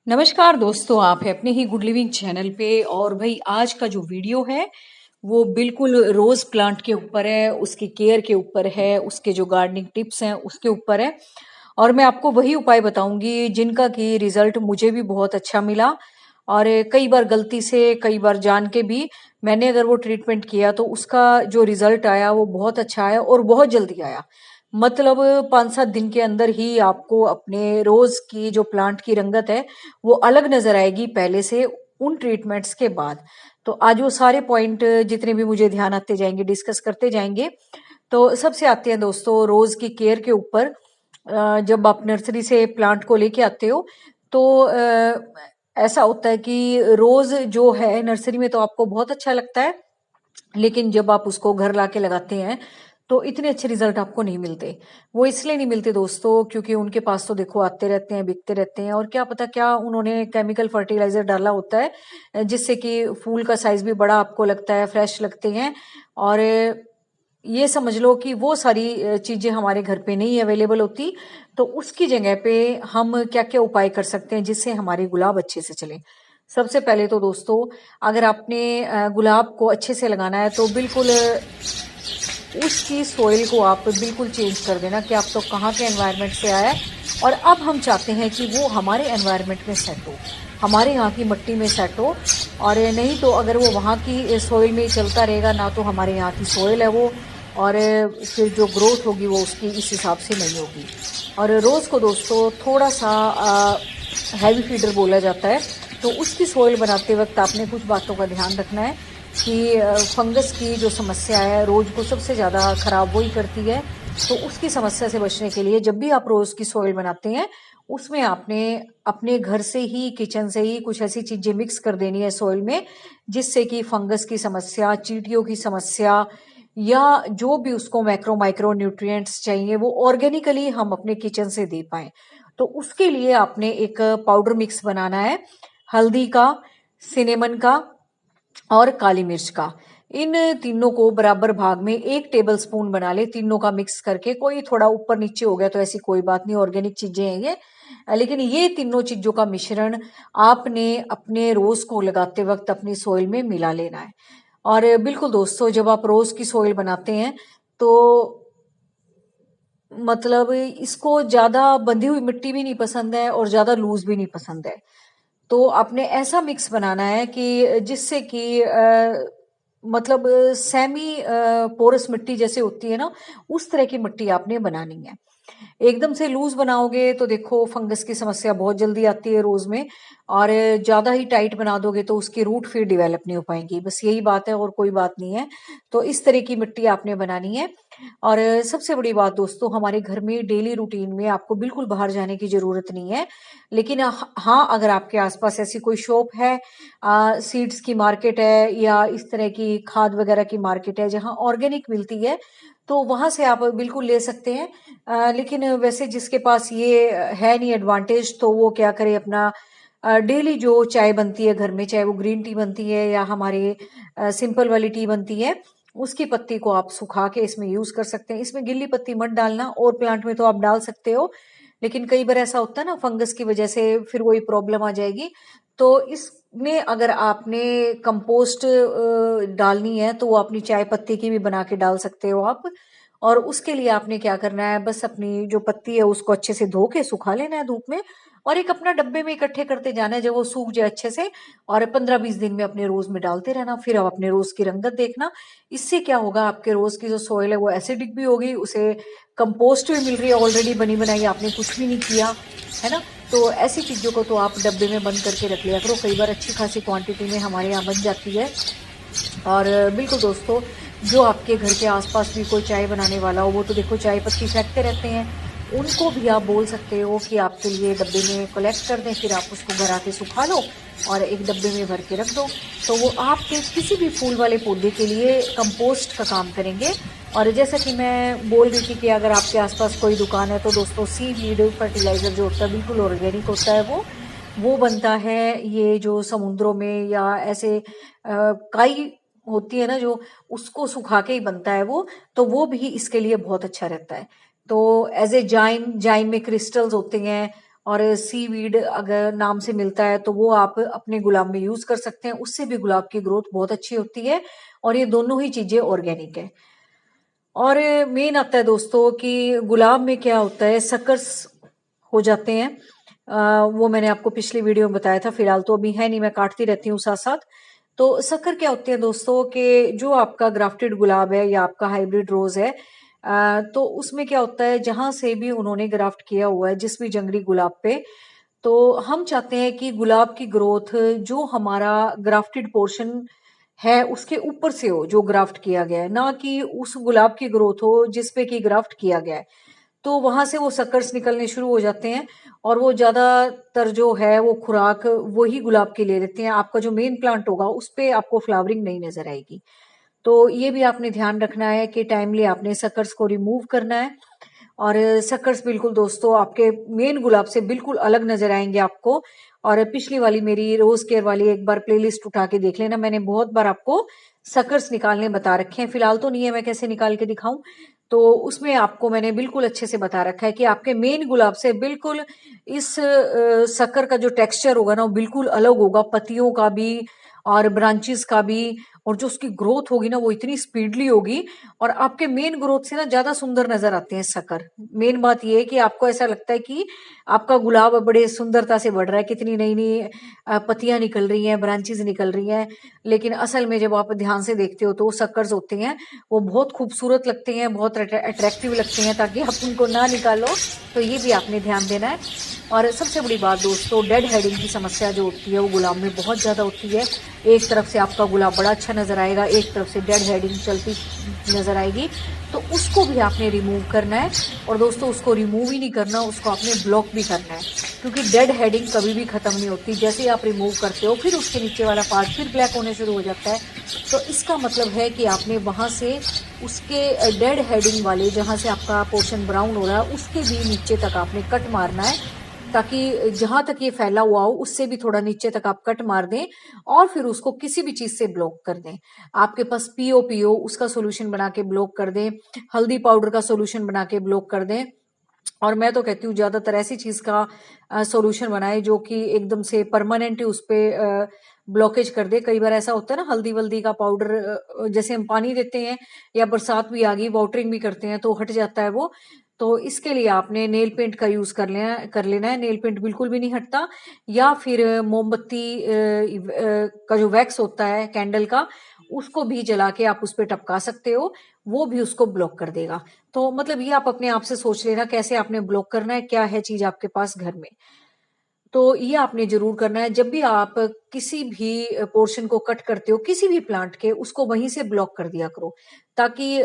नमस्कार दोस्तों, आप हैं अपने ही गुड लिविंग चैनल पे। और भाई आज का जो वीडियो है वो बिल्कुल रोज प्लांट के ऊपर है, उसकी केयर के ऊपर है, उसके जो गार्डनिंग टिप्स हैं उसके ऊपर है। और मैं आपको वही उपाय बताऊंगी जिनका कि रिजल्ट मुझे भी बहुत अच्छा मिला। और कई बार गलती से, कई बार जान के भी मैंने अगर वो ट्रीटमेंट किया तो उसका जो रिजल्ट आया वो बहुत अच्छा आया और बहुत जल्दी आया। मतलब 5-7 दिन के अंदर ही आपको अपने रोज की जो प्लांट की रंगत है वो अलग नजर आएगी पहले से, उन ट्रीटमेंट्स के बाद। तो आज वो सारे पॉइंट जितने भी मुझे ध्यान आते जाएंगे डिस्कस करते जाएंगे। तो सबसे आते हैं दोस्तों रोज की केयर के ऊपर। जब आप नर्सरी से प्लांट को लेके आते हो तो ऐसा होता है कि रोज जो है नर्सरी में तो आपको बहुत अच्छा लगता है, लेकिन जब आप उसको घर लाके लगाते हैं तो इतने अच्छे रिजल्ट आपको नहीं मिलते। वो इसलिए नहीं मिलते दोस्तों क्योंकि उनके पास तो देखो आते रहते हैं, बिकते रहते हैं, और क्या पता क्या उन्होंने केमिकल फर्टिलाइजर डाला होता है जिससे कि फूल का साइज भी बड़ा आपको लगता है, फ्रेश लगते हैं। और ये समझ लो कि वो सारी चीजें हमारे घर पे नहीं अवेलेबल होती। तो उसकी जगह पे हम क्या क्या उपाय कर सकते हैं जिससे हमारे गुलाब अच्छे से चले। सबसे पहले तो दोस्तों, अगर आपने गुलाब को अच्छे से लगाना है तो बिल्कुल उसकी सोइल को आप बिल्कुल चेंज कर देना कि आप तो कहाँ के एनवायरनमेंट से आया है और अब हम चाहते हैं कि वो हमारे एनवायरनमेंट में सेट हो, हमारे यहाँ की मिट्टी में सेट हो। और नहीं तो अगर वो वहाँ की सोइल में ही चलता रहेगा ना, तो हमारे यहाँ की सोइल है वो, और फिर जो ग्रोथ होगी वो उसकी इस हिसाब से नहीं होगी। और रोज़ को दोस्तों थोड़ा सा हैवी फीडर बोला जाता है, तो उसकी सोइल बनाते वक्त आपने कुछ बातों का ध्यान रखना है कि फंगस की जो समस्या है रोज को सबसे ज़्यादा खराब वही करती है। तो उसकी समस्या से बचने के लिए जब भी आप रोज की सोइल बनाते हैं उसमें आपने अपने घर से ही, किचन से ही कुछ ऐसी चीजें मिक्स कर देनी है सोइल में जिससे कि फंगस की समस्या, चींटियों की समस्या, या जो भी उसको मैक्रो माइक्रो न्यूट्रिएंट्स चाहिए वो ऑर्गेनिकली हम अपने किचन से दे पाए। तो उसके लिए आपने एक पाउडर मिक्स बनाना है, हल्दी का, सिनेमन का और काली मिर्च का। इन तीनों को बराबर भाग में 1 टेबल स्पून बना ले, तीनों का मिक्स करके। कोई थोड़ा ऊपर नीचे हो गया तो ऐसी कोई बात नहीं, ऑर्गेनिक चीजें हैं ये। लेकिन ये तीनों चीजों का मिश्रण आपने अपने रोज को लगाते वक्त अपनी सोइल में मिला लेना है। और बिल्कुल दोस्तों, जब आप रोज की सोइल बनाते हैं तो मतलब इसको ज्यादा बंधी हुई मिट्टी भी नहीं पसंद है और ज्यादा लूज भी नहीं पसंद है। तो आपने ऐसा मिक्स बनाना है कि जिससे कि मतलब सेमी पोरस मिट्टी जैसे होती है ना, उस तरह की मिट्टी आपने बनानी है। एकदम से लूज बनाओगे तो देखो फंगस की समस्या बहुत जल्दी आती है रोज में, और ज्यादा ही टाइट बना दोगे तो उसकी रूट फिर डेवलप नहीं हो पाएंगी। बस यही बात है और कोई बात नहीं है। तो इस तरह की मिट्टी आपने बनानी है। और सबसे बड़ी बात दोस्तों, हमारे घर में डेली रूटीन में आपको बिल्कुल बाहर जाने की जरूरत नहीं है। लेकिन हाँ, अगर आपके आसपास ऐसी कोई शॉप है, सीड्स की मार्केट है या इस तरह की खाद वगैरह की मार्केट है जहाँ ऑर्गेनिक मिलती है, तो वहां से आप बिल्कुल ले सकते हैं। लेकिन वैसे जिसके पास ये है नहीं एडवांटेज, तो वो क्या करे, अपना डेली जो चाय बनती है घर में, चाहे वो ग्रीन टी बनती है या हमारे सिंपल वाली टी बनती है, उसकी पत्ती को आप सुखा के इसमें यूज कर सकते हैं। इसमें गिल्ली पत्ती मत डालना, और प्लांट में तो आप डाल सकते हो, लेकिन कई बार ऐसा होता है ना फंगस की वजह से फिर वही प्रॉब्लम आ जाएगी। तो इसमें अगर आपने कंपोस्ट डालनी है तो वो अपनी चाय पत्ती की भी बना के डाल सकते हो आप। और उसके लिए आपने क्या करना है, बस अपनी जो पत्ती है उसको अच्छे से धो के सुखा लेना है धूप में, और एक अपना डब्बे में इकट्ठे करते जाना है जब वो सूख जाए अच्छे से। और 15-20 दिन में अपने रोज में डालते रहना, फिर आप अपने रोज की रंगत देखना। इससे क्या होगा, आपके रोज की जो सोइल है वो एसिडिक भी होगी, उसे कंपोस्ट भी मिल रही है ऑलरेडी बनी बनाई, आपने कुछ भी नहीं किया है ना। तो ऐसी चीजों को तो आप डब्बे में बंद करके रख लिया करो, कई बार अच्छी खासी क्वांटिटी में हमारे यहाँ बन जाती है। और बिल्कुल दोस्तों, जो आपके घर के आसपास भी कोई चाय बनाने वाला हो, वो तो देखो चाय पत्ती फेंकते रहते हैं, उनको भी आप बोल सकते हो कि आपके लिए डब्बे में कलेक्ट कर दें, फिर आप उसको घर आके सुखा लो और एक डब्बे में भर के रख दो। तो वो आपके किसी भी फूल वाले पौधे के लिए कंपोस्ट का काम करेंगे। और जैसा कि मैं बोल रही थी कि अगर आपके आसपास कोई दुकान है तो दोस्तों सीवीड फर्टिलाइजर जो होता है बिल्कुल ऑर्गेनिक होता है, वो बनता है। ये जो समुद्रों में या ऐसे काई होती है ना जो, उसको सुखा के ही बनता है वो, तो वो भी इसके लिए बहुत अच्छा रहता है। तो एज ए जाइम, जाइम में क्रिस्टल्स होते हैं, और सीवीड अगर नाम से मिलता है तो वो आप अपने गुलाब में यूज कर सकते हैं, उससे भी गुलाब की ग्रोथ बहुत अच्छी होती है। और ये दोनों ही चीजें ऑर्गेनिक है। और मेन आता है दोस्तों कि गुलाब में क्या होता है, सकर्स हो जाते हैं। वो मैंने आपको पिछली वीडियो में बताया था, फिलहाल तो अभी है नहीं, मैं काटती रहती हूँ साथ साथ। तो शक्कर क्या होते हैं दोस्तों कि जो आपका ग्राफ्टेड गुलाब है या आपका हाइब्रिड रोज है, तो उसमें क्या होता है, जहां से भी उन्होंने ग्राफ्ट किया हुआ है जिस भी जंगली गुलाब पे, तो हम चाहते हैं कि गुलाब की ग्रोथ जो हमारा ग्राफ्टेड पोर्शन है उसके ऊपर से हो, जो ग्राफ्ट किया गया है, ना कि उस गुलाब की ग्रोथ हो जिसपे की ग्राफ्ट किया गया है। तो वहां से वो सकर्स निकलने शुरू हो जाते हैं और वो ज्यादातर जो है वो खुराक वही गुलाब की ले लेते हैं। आपका जो मेन प्लांट होगा उस पे आपको फ्लावरिंग नहीं नजर आएगी। तो ये भी आपने ध्यान रखना है कि टाइमली आपने सकर्स को रिमूव करना है। और सकर्स बिल्कुल दोस्तों आपके मेन गुलाब से बिल्कुल अलग नजर आएंगे आपको। और पिछली वाली मेरी रोज केयर वाली एक बार प्लेलिस्ट उठा के देख लेना, मैंने बहुत बार आपको सकर्स निकालने बता रखे हैं। फिलहाल तो नहीं है, मैं कैसे निकाल के दिखाऊं, तो उसमें आपको मैंने बिल्कुल अच्छे से बता रखा है कि आपके मेन गुलाब से बिल्कुल इस शक्कर का जो टेक्सचर होगा ना वो बिल्कुल अलग होगा, पत्तियों का भी और ब्रांचेस का भी। और जो उसकी ग्रोथ होगी ना वो इतनी स्पीडली होगी और आपके मेन ग्रोथ से ना ज्यादा सुंदर नजर आते हैं शक्कर। मेन बात ये है कि आपको ऐसा लगता है कि आपका गुलाब बड़े सुंदरता से बढ़ रहा है, कितनी नई नई पत्तियां निकल रही हैं, ब्रांचेस निकल रही हैं। लेकिन असल में जब आप ध्यान से देखते हो तो वो शक्कर्स होते हैं, वो बहुत खूबसूरत लगते हैं, बहुत अट्रैक्टिव लगते हैं, ताकि आप उनको ना निकालो। तो ये भी आपने ध्यान देना है। और सबसे बड़ी बात दोस्तों, डेड हेडिंग की समस्या जो होती है वो गुलाब में बहुत ज्यादा होती है। एक तरफ से आपका गुलाब बड़ा अच्छा नजर आएगा, एक तरफ से डेड हेडिंग चलती नजर आएगी, तो उसको भी आपने रिमूव करना है। और दोस्तों उसको रिमूव ही नहीं करना, उसको आपने ब्लॉक भी करना है, क्योंकि डेड हेडिंग कभी भी खत्म नहीं होती। जैसे ही आप रिमूव करते हो फिर उसके नीचे वाला पार्ट फिर ब्लैक होने शुरू हो जाता है। तो इसका मतलब है कि आपने वहां से उसके डेड हेडिंग वाले जहां से आपका पोर्शन ब्राउन हो रहा है उसके भी नीचे तक आपने कट मारना है, ताकि जहां तक ये फैला हुआ हो उससे भी थोड़ा नीचे तक आप कट मार दें और फिर उसको किसी भी चीज से ब्लॉक कर दें। आपके पास पीओ उसका सोल्यूशन बना के ब्लॉक कर दें, हल्दी पाउडर का सोल्यूशन बना के ब्लॉक कर दें। और मैं तो कहती हूँ ज्यादातर ऐसी चीज का सॉल्यूशन बनाए जो कि एकदम से परमानेंट उस पे ब्लॉकेज कर दे। कई बार ऐसा होता है ना, हल्दी वल्दी का पाउडर जैसे हम पानी देते हैं या बरसात भी आ गई, वाटरिंग भी करते हैं तो हट जाता है वो। तो इसके लिए आपने नेल पेंट का यूज कर लेना है। नेल पेंट बिल्कुल भी नहीं हटता। या फिर मोमबत्ती का जो वैक्स होता है कैंडल का, उसको भी जला के आप उस पर टपका सकते हो, वो भी उसको ब्लॉक कर देगा। तो मतलब ये आप अपने आप से सोच लेना कैसे आपने ब्लॉक करना है, क्या है चीज आपके पास घर में। तो ये आपने जरूर करना है। जब भी आप किसी भी पोर्शन को कट करते हो किसी भी प्लांट के, उसको वहीं से ब्लॉक कर दिया करो, ताकि